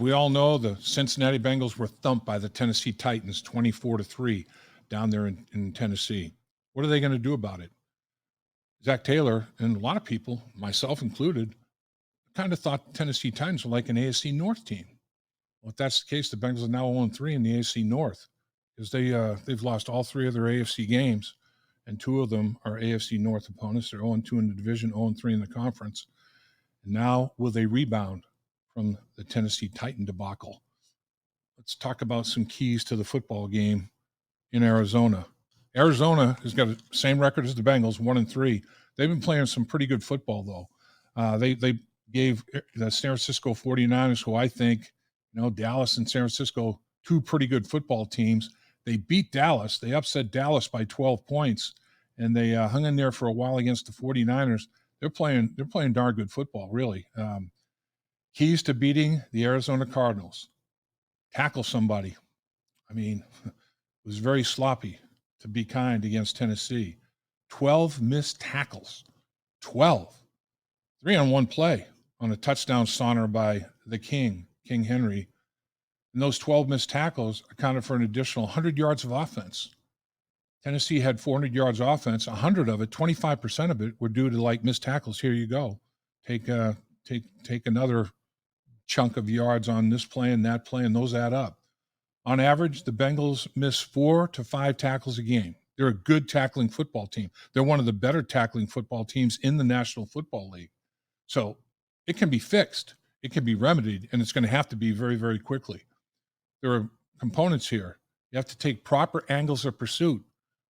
we all know, the Cincinnati Bengals were thumped by the Tennessee Titans 24-3 down there in Tennessee. What are they going to do about it? Zach Taylor and a lot of people, myself included, kind of thought the Tennessee Titans were like an AFC North team. Well, if that's the case, the Bengals are now 0-3 in the AFC North because they've lost all three of their AFC games, and two of them are AFC North opponents. They're 0-2 in the division, 0-3 in the conference. And now will they rebound from the Tennessee Titan debacle? Let's talk about some keys to the football game in Arizona. Arizona has got the same record as the Bengals, 1-3. They've been playing some pretty good football, though. They gave the San Francisco 49ers, who I think, Dallas and San Francisco, two pretty good football teams. They beat Dallas. They upset Dallas by 12 points, and they hung in there for a while against the 49ers. They're playing darn good football, really. Keys to beating the Arizona Cardinals: tackle somebody. I mean, it was very sloppy, to be kind, against Tennessee. 12 missed tackles. 12. 3 on one play on a touchdown saunter by the King Henry. And those 12 missed tackles accounted for an additional 100 yards of offense. Tennessee had 400 yards offense. 100 of it, 25% of it, were due to missed tackles. Here you go. Take another chunk of yards on this play and that play, and those add up. On average, the Bengals miss 4 to 5 tackles a game. They're a good tackling football team. They're one of the better tackling football teams in the National Football League. So it can be fixed. It can be remedied, and it's going to have to be very, very quickly. There are components here. You have to take proper angles of pursuit.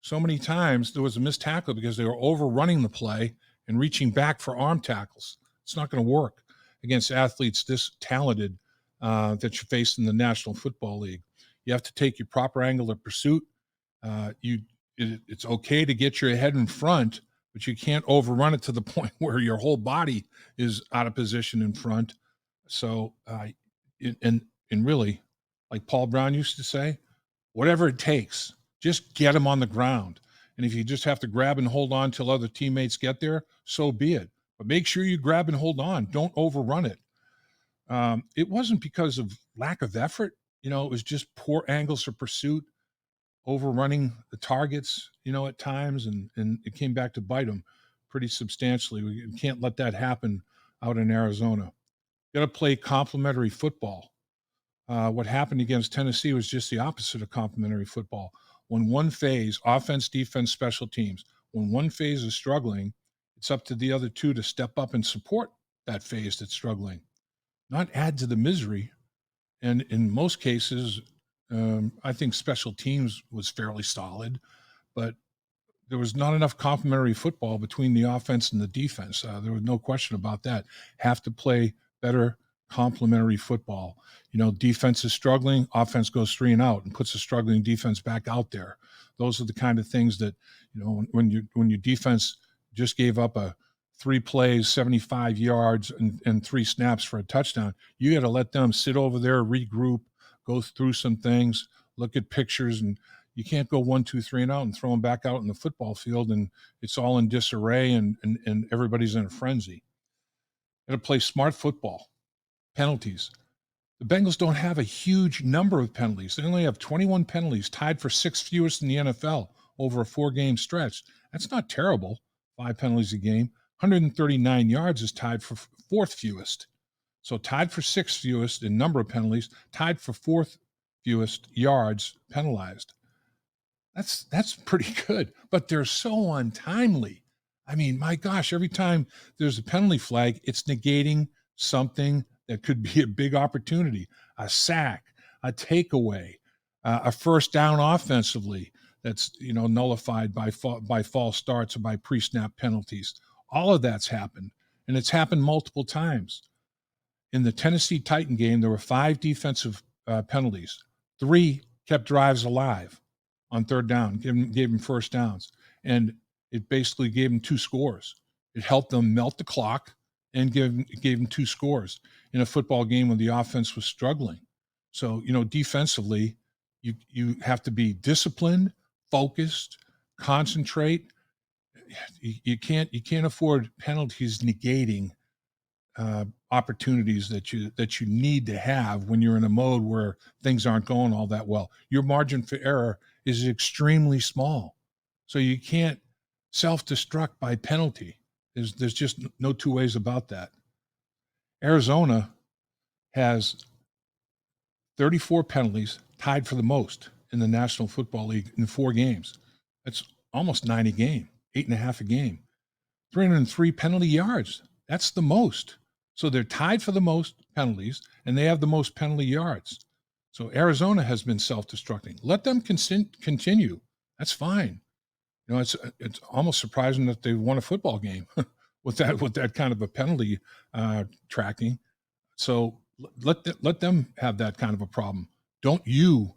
So many times there was a missed tackle because they were overrunning the play and reaching back for arm tackles. It's not going to work against athletes this talented that you face in the National Football League. You have to take your proper angle of pursuit. It's okay to get your head in front, but you can't overrun it to the point where your whole body is out of position in front. So, and really, like Paul Brown used to say, whatever it takes, just get them on the ground. And if you just have to grab and hold on till other teammates get there, so be it. But make sure you grab and hold on. Don't overrun it. It wasn't because of lack of effort. It was just poor angles of pursuit, overrunning the targets, at times, and it came back to bite them pretty substantially. We can't let that happen out in Arizona. Got to play complementary football. What happened against Tennessee was just the opposite of complementary football. When one phase, offense, defense, special teams, when one phase is struggling, it's up to the other two to step up and support that phase that's struggling, not add to the misery. And in most cases, I think special teams was fairly solid, but there was not enough complementary football between the offense and the defense. There was no question about that. Have to play better complementary football. Defense is struggling, offense goes 3 and out and puts a struggling defense back out there. Those are the kind of things that, when your defense just gave up a 3 plays, 75 yards and 3 snaps for a touchdown, you got to let them sit over there, regroup, go through some things, look at pictures, and you can't go 1, 2, 3 and out and throw them back out in the football field and it's all in disarray and everybody's in a frenzy. Got to play smart football. Penalties. The Bengals don't have a huge number of penalties. They only have 21 penalties, tied for 6th fewest in the NFL over a 4-game stretch. That's not terrible. 5 penalties a game. 139 yards is tied for 4th fewest. So tied for 6th fewest in number of penalties, tied for 4th fewest yards penalized. That's pretty good, but they're so untimely. I mean, my gosh, every time there's a penalty flag, it's negating something that could be a big opportunity, a sack, a takeaway, a first down offensively that's nullified by false starts or by pre-snap penalties. All of that's happened, and it's happened multiple times. In the Tennessee Titan game, there were 5 defensive penalties. 3 kept drives alive on 3rd down, gave them first downs, and it basically gave them 2 scores. It helped them melt the clock and gave them 2 scores in a football game when the offense was struggling. So, defensively, you have to be disciplined, focused, concentrate. You can't afford penalties negating opportunities that you need to have when you're in a mode where things aren't going all that well. Your margin for error is extremely small, so you can't self-destruct by penalty. There's just no two ways about that. Arizona has 34 penalties, tied for the most in the National Football League in 4 games. That's almost 9 a game, 8.5 a game. 303 penalty yards. That's the most. So they're tied for the most penalties, and they have the most penalty yards. So Arizona has been self-destructing. Let them continue. That's fine. It's almost surprising that they won a football game with that kind of a penalty tracking. So let them have that kind of a problem. Don't you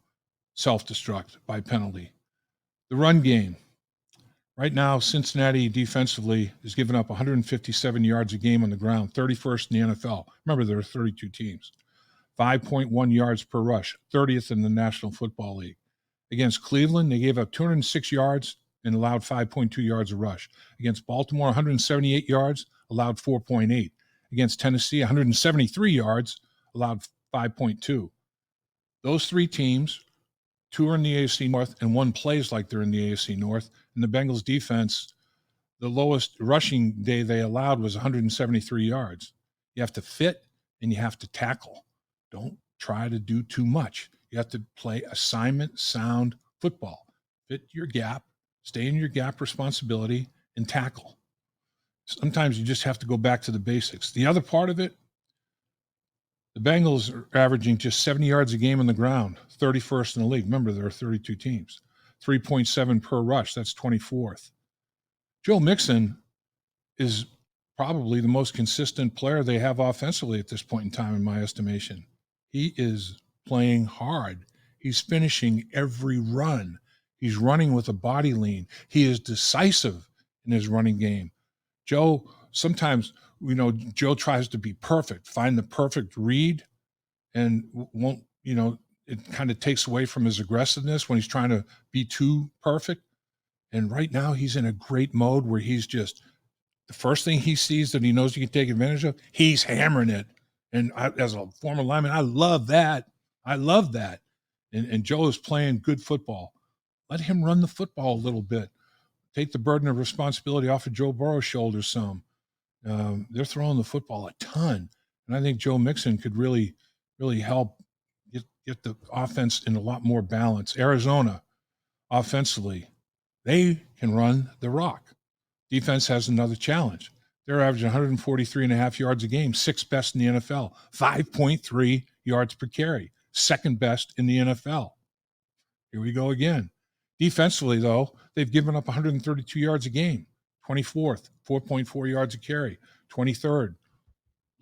self-destruct by penalty. The run game. Right now, Cincinnati defensively is giving up 157 yards a game on the ground, 31st in the NFL. Remember, there are 32 teams. 5.1 yards per rush, 30th in the National Football League. Against Cleveland, they gave up 206 yards and allowed 5.2 yards a rush. Against Baltimore, 178 yards, allowed 4.8. Against Tennessee, 173 yards, allowed 5.2. Those 3 teams, 2 are in the AFC North, and 1 plays like they're in the AFC North. And the Bengals defense, the lowest rushing day they allowed was 173 yards. You have to fit and you have to tackle. Don't try to do too much. You have to play assignment sound football. Fit your gap, stay in your gap responsibility, and tackle. Sometimes you just have to go back to the basics. The other part of it, the Bengals are averaging just 70 yards a game on the ground, 31st in the league. Remember, there are 32 teams. 3.7 per rush, that's 24th. Joe Mixon is probably the most consistent player they have offensively at this point in time, in my estimation. He is playing hard. He's finishing every run. He's running with a body lean. He is decisive in his running game. Joe, sometimes, Joe tries to be perfect, find the perfect read, and won't, it kind of takes away from his aggressiveness when he's trying to be too perfect. And right now he's in a great mode where he's just, the first thing he sees that he knows he can take advantage of, he's hammering it. And as a former lineman, I love that. And Joe is playing good football. Let him run the football a little bit. Take the burden of responsibility off of Joe Burrow's shoulders some. They're throwing the football a ton. And I think Joe Mixon could really, really help get the offense in a lot more balance. Arizona, offensively, they can run the rock. Defense has another challenge. They're averaging 143.5 yards a game, 6th best in the NFL, 5.3 yards per carry, 2nd best in the NFL. Here we go again. Defensively, though, they've given up 132 yards a game, 24th, 4.4 yards a carry, 23rd.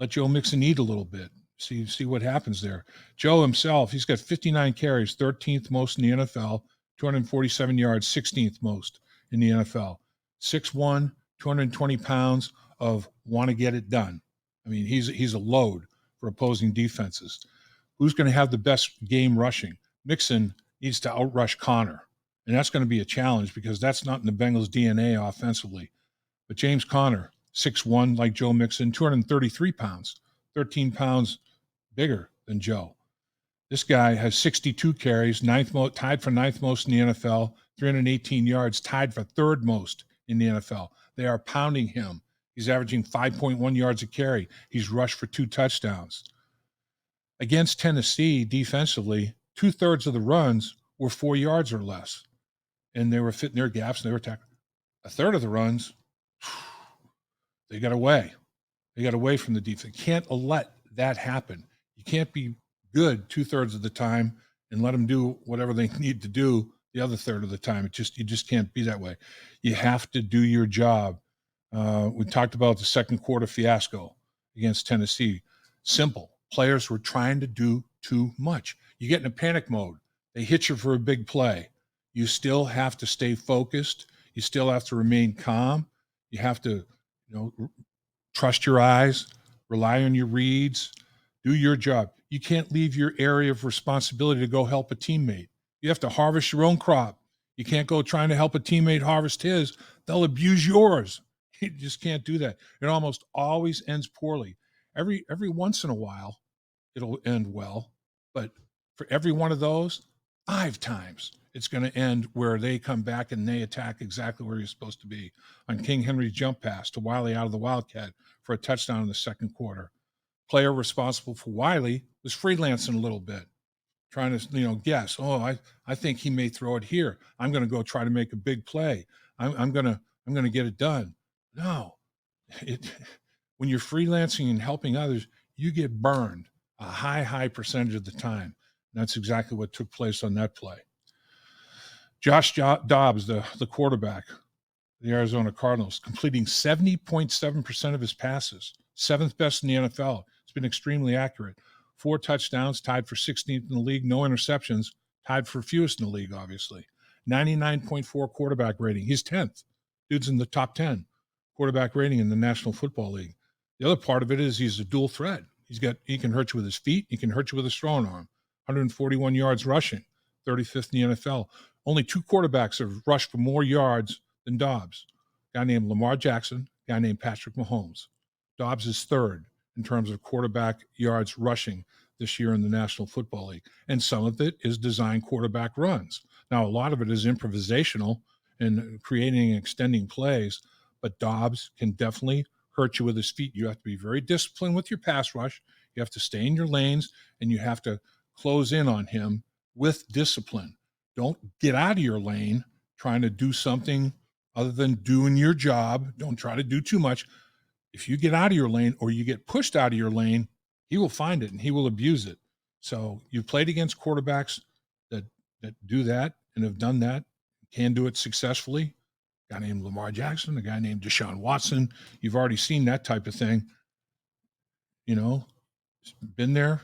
Let Joe Mixon eat a little bit. See what happens there. Joe himself, he's got 59 carries, 13th most in the NFL, 247 yards, 16th most in the NFL. 6'1", 220 pounds of want to get it done. I mean, he's a load for opposing defenses. Who's going to have the best game rushing? Mixon needs to outrush Connor, and that's going to be a challenge because that's not in the Bengals' DNA offensively. But James Conner, 6'1", like Joe Mixon, 233 pounds, 13 pounds bigger than Joe. This guy has 62 carries, tied for 9th most in the NFL, 318 yards, tied for 3rd most in the NFL. They are pounding him. He's averaging 5.1 yards a carry. He's rushed for 2 touchdowns. Against Tennessee, defensively, 2/3 of the runs were 4 yards or less. And they were fitting their gaps and they were attacking. 1/3 of the runs, they got away. They got away from the defense. Can't let that happen. You can't be good 2/3 of the time and let them do whatever they need to do the other third of the time. You just can't be that way. You have to do your job. We talked about the second quarter fiasco against Tennessee. Simple. Players were trying to do too much. You get in a panic mode. They hit you for a big play. You still have to stay focused. You still have to remain calm. You have to, trust your eyes, rely on your reads, do your job. You can't leave your area of responsibility to go help a teammate. You have to harvest your own crop. You can't go trying to help a teammate harvest his. They'll abuse yours. You just can't do that. It almost always ends poorly. Every once in a while, it'll end well, but for every one of those, 5 times it's going to end where they come back and they attack exactly where you're supposed to be. On King Henry's jump pass to Wiley out of the Wildcat for a touchdown in the second quarter. Player responsible for Wiley was freelancing a little bit, trying to guess. Oh, I think he may throw it here. I'm going to go try to make a big play. I'm gonna get it done. No, it when you're freelancing and helping others, you get burned a high percentage of the time. And that's exactly what took place on that play. Dobbs, the quarterback, the Arizona Cardinals, completing 70.7% of his passes, seventh best in the NFL. It's been extremely accurate. 4 touchdowns, tied for 16th in the league. No interceptions, tied for fewest in the league, obviously. 99.4 quarterback rating. He's 10th. Dude's in the top 10 quarterback rating in the National Football League. The other part of it is he's a dual threat. He can hurt you with his feet. He can hurt you with his throwing arm. 141 yards rushing, 35th in the NFL. Only 2 quarterbacks have rushed for more yards than Dobbs. A guy named Lamar Jackson, a guy named Patrick Mahomes. Dobbs is 3rd in terms of quarterback yards rushing this year in the National Football League. And some of it is design quarterback runs. Now, a lot of it is improvisational and creating and extending plays, but Dobbs can definitely hurt you with his feet. You have to be very disciplined with your pass rush. You have to stay in your lanes, and you have to close in on him with discipline. Don't get out of your lane trying to do something other than doing your job. Don't try to do too much. If you get out of your lane or you get pushed out of your lane, he will find it and he will abuse it. So you've played against quarterbacks that do that and have done that, can do it successfully. A guy named Lamar Jackson, a guy named Deshaun Watson. You've already seen that type of thing. Been there,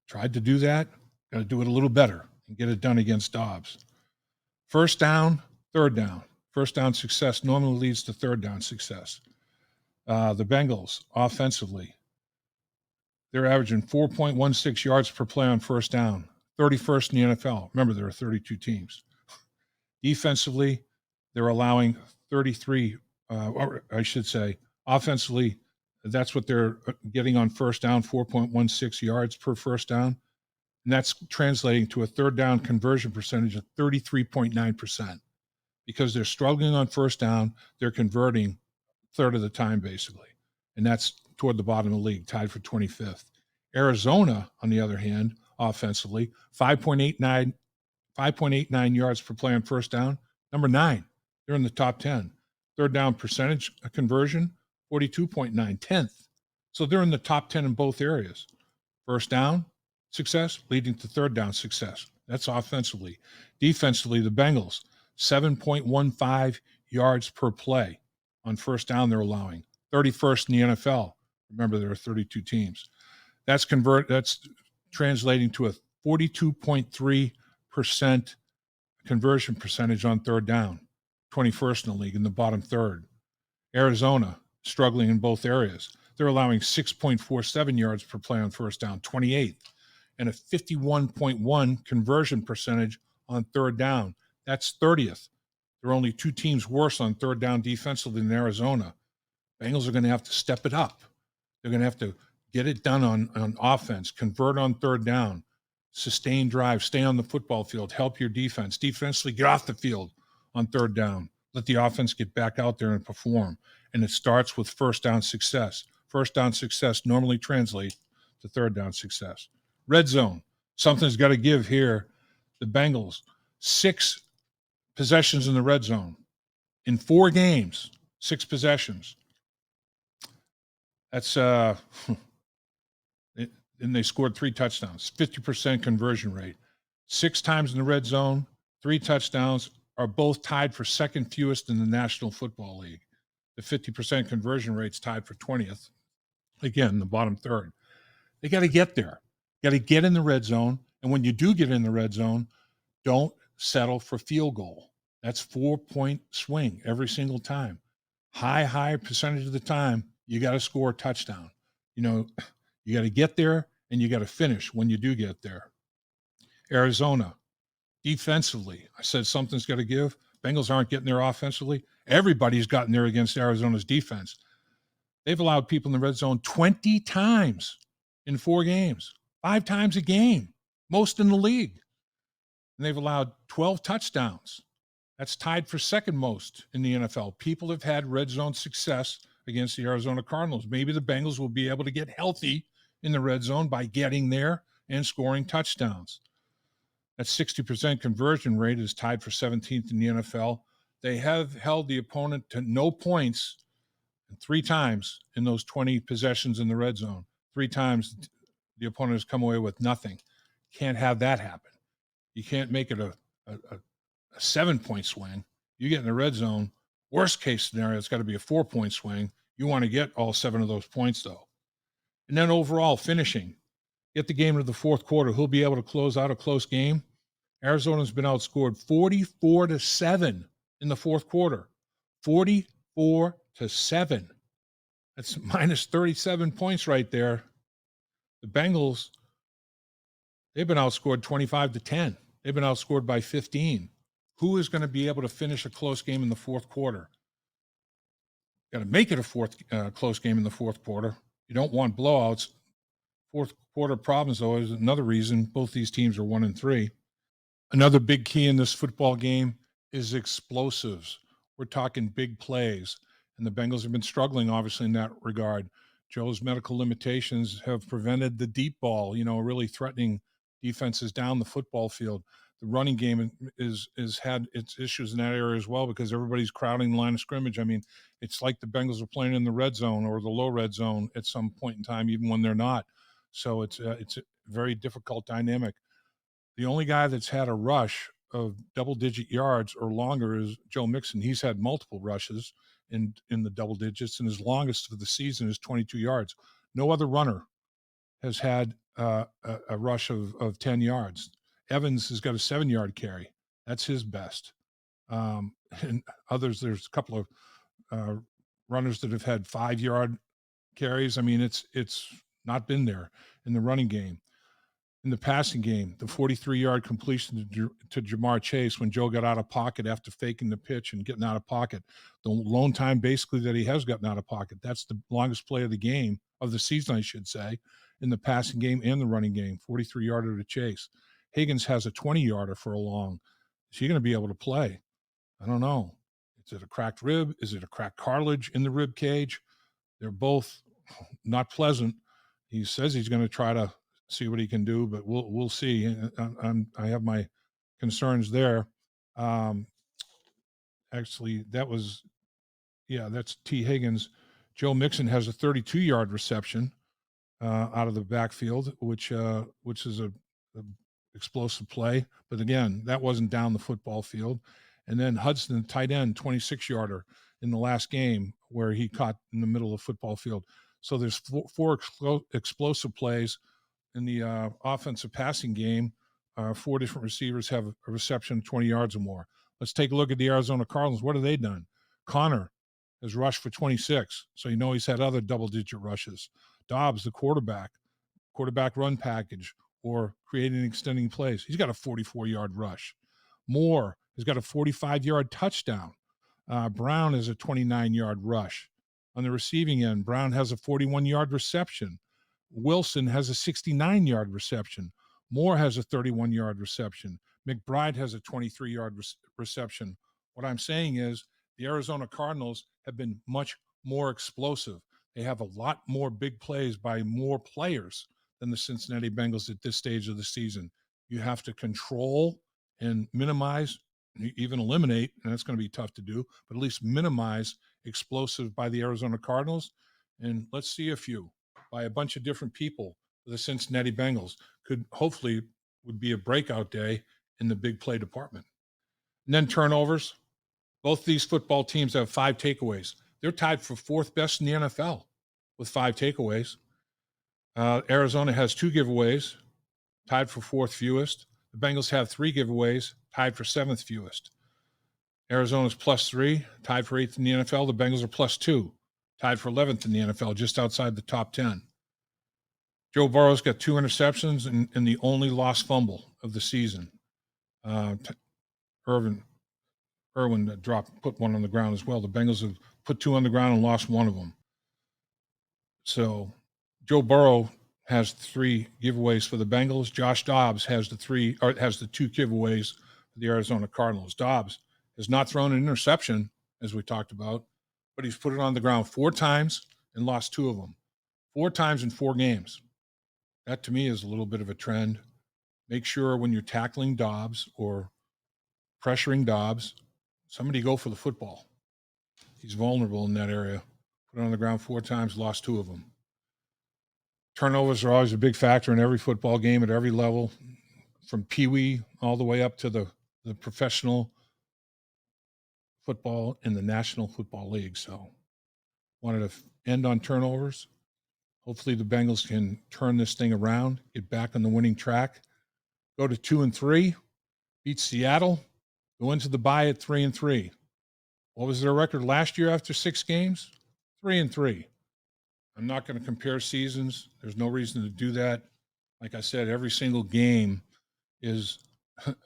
tried to do that. Got to do it a little better and get it done against Dobbs. First down, third down. First down success normally leads to third down success. The Bengals, offensively, they're averaging 4.16 yards per play on first down, 31st in the NFL. Remember, there are 32 teams. Defensively, they're allowing 33, or I should say, offensively, that's what they're getting on first down, 4.16 yards per first down. And that's translating to a third down conversion percentage of 33.9%. Because they're struggling on first down, they're converting third of the time, basically. And that's toward the bottom of the league, tied for 25th. Arizona, on the other hand, offensively, 5.89 yards per play on first down, number 9. They're in the top 10. Third down percentage conversion, 42.9, 10th. So they're in the top 10 in both areas. First down success leading to third down success. That's offensively. Defensively, the Bengals, 7.15 yards per play on first down they're allowing. 31st in the NFL. Remember, there are 32 teams. That's translating to a 42.3% conversion percentage on third down. 21st in the league in the bottom third. Arizona, struggling in both areas. They're allowing 6.47 yards per play on first down, 28th, and a 51.1 conversion percentage on third down. That's 30th. There are only 2 teams worse on third down defensively than Arizona. Bengals are going to have to step it up. They're going to have to get it done on offense, convert on third down, sustain drive, stay on the football field, help your defense. Defensively, get off the field on third down. Let the offense get back out there and perform. And it starts with first down success. First down success normally translates to third down success. Red zone, something's got to give here. The Bengals, 6 possessions in the red zone. In 4 games, 6 possessions. That's and they scored 3 touchdowns, 50% conversion rate. 6 times in the red zone, 3 touchdowns, are both tied for second fewest in the National Football League. The 50% conversion rate's tied for 20th. Again, the bottom third. They got to get there. Got to get in the red zone. And when you do get in the red zone, don't settle for field goal. That's 4-point swing every single time. High percentage of the time, you got to score a touchdown. You got to get there and you got to finish when you do get there. Arizona, defensively, I said something's got to give. Bengals aren't getting there offensively. Everybody's gotten there against Arizona's defense. They've allowed people in the red zone 20 times in 4 games, 5 times a game, most in the league. And they've allowed 12 touchdowns. That's tied for second most in the NFL. People have had red zone success against the Arizona Cardinals. Maybe the Bengals will be able to get healthy in the red zone by getting there and scoring touchdowns. That 60% conversion rate is tied for 17th in the NFL. They have held the opponent to no points 3 times in those 20 possessions in the red zone. 3 times the opponent has come away with nothing. Can't have that happen. You can't make it a 7-point swing. You get in the red zone, worst case scenario, it's got to be a 4-point swing. You want to get all 7 of those points, though. And then overall, finishing. Get the game to the fourth quarter. Who'll be able to close out a close game? Arizona's been outscored 44-7 in the fourth quarter. 44-7. That's minus 37 points right there. The Bengals, they've been outscored 25-10. They've been outscored by 15. Who is going to be able to finish a close game in the fourth quarter? Got to make it a close game in the fourth quarter. You don't want blowouts. Fourth quarter problems, though, is another reason both these teams are 1-3. Another big key in this football game is explosives. We're talking big plays, and the Bengals have been struggling, obviously, in that regard. Joe's medical limitations have prevented the deep ball, really threatening defenses down the football field. The running game is had its issues in that area as well because everybody's crowding the line of scrimmage. I mean, it's like the Bengals are playing in the red zone or the low red zone at some point in time, even when they're not. So it's a very difficult dynamic. The only guy that's had a rush of double-digit yards or longer is Joe Mixon. He's had multiple rushes in the double digits, and his longest of the season is 22 yards. No other runner has had a rush of 10 yards. Evans has got a 7-yard carry. That's his best. And others, there's a couple of runners that have had 5-yard carries. I mean, it's not been there in the running game. In the passing game, the 43-yard completion to Jamar Chase when Joe got out of pocket after faking the pitch and getting out of pocket. The lone time basically that he has gotten out of pocket. That's the longest play of the game, of the season, I should say, in the passing game and the running game, 43-yarder to Chase. Higgins has a 20-yarder for a long. Is he going to be able to play? I don't know. Is it a cracked rib? Is it a cracked cartilage in the rib cage? They're both not pleasant. He says he's going to try to see what he can do, but we'll see. I have my concerns there. Actually, that's Tee Higgins. Joe Mixon has a 32-yard reception out of the backfield, which is a explosive play. But again, that wasn't down the football field. And then Hudson, tight end, 26-yarder in the last game where he caught in the middle of the football field. So there's four explosive plays in the offensive passing game. 4 different receivers have a reception 20 yards or more. Let's take a look at the Arizona Cardinals. What have they done? Connor has rushed for 26, so he's had other double-digit rushes. Dobbs, the quarterback run package or creating and extending plays. He's got a 44-yard rush. Moore has got a 45-yard touchdown. Brown has a 29-yard rush. On the receiving end, Brown has a 41-yard reception. Wilson has a 69-yard reception. Moore has a 31-yard reception. McBride has a 23-yard reception. What I'm saying is the Arizona Cardinals have been much more explosive. They have a lot more big plays by more players than the Cincinnati Bengals at this stage of the season. You have to control and minimize, even eliminate, and that's going to be tough to do, but at least minimize explosive by the Arizona Cardinals. And let's see a few by a bunch of different people for the Cincinnati Bengals would be a breakout day in the big play department. And then turnovers. Both these football teams have 5 takeaways. They're tied for 4th best in the NFL with 5 takeaways. Arizona has 2 giveaways, tied for 4th fewest. The Bengals have 3 giveaways, tied for 7th fewest. Arizona's +3, tied for 8th in the NFL. The Bengals are +2, tied for 11th in the NFL, just outside the top 10. Joe Burrow's got 2 interceptions and the only lost fumble of the season. Irwin put one on the ground as well. The Bengals have put 2 on the ground and lost one of them. So Joe Burrow has 3 giveaways for the Bengals. Josh Dobbs has the 2 giveaways for the Arizona Cardinals. Dobbs has not thrown an interception, as we talked about, but he's put it on the ground 4 times and lost 2 of them. 4 times in 4 games. That to me is a little bit of a trend. Make sure when you're tackling Dobbs or pressuring Dobbs, somebody go for the football. He's vulnerable in that area. Put it on the ground 4 times, lost 2 of them. Turnovers are always a big factor in every football game at every level, from peewee all the way up to the professional football in the National Football League. So wanted to end on turnovers. Hopefully the Bengals can turn this thing around, get back on the winning track, go to 2-3, beat Seattle, go into the bye at 3-3. What was their record last year after 6 games? 3-3. I'm not going to compare seasons. There's no reason to do that. Like I said, every single game is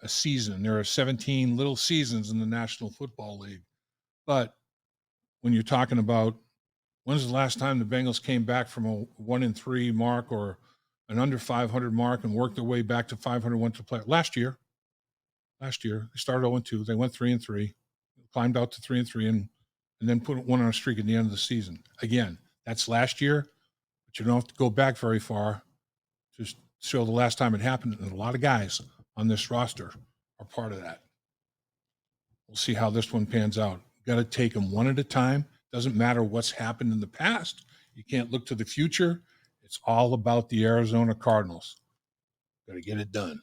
a season. There are 17 little seasons in the National Football League. But when you're talking about when's the last time the Bengals came back from a 1-3 mark or an under 500 mark and worked their way back to 500 once to play? Last year, they started 0-2. They went 3-3, climbed out to 3-3, and then put one on a streak at the end of the season. Again, that's last year, but you don't have to go back very far to show the last time it happened. And a lot of guys on this roster are part of that. We'll see how this one pans out. Got to take them one at a time. Doesn't matter what's happened in the past. You can't look to the future. It's all about the Arizona Cardinals. Got to get it done.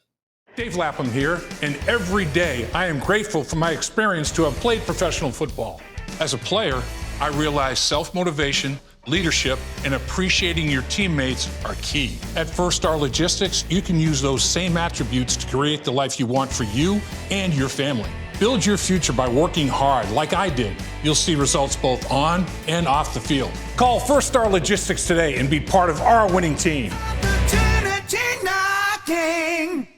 Dave Lapham here, and every day I am grateful for my experience to have played professional football. As a player, I realize self-motivation, leadership, and appreciating your teammates are key. At First Star Logistics, you can use those same attributes to create the life you want for you and your family. Build your future by working hard like I did. You'll see results both on and off the field. Call First Star Logistics today and be part of our winning team. Opportunity knocking.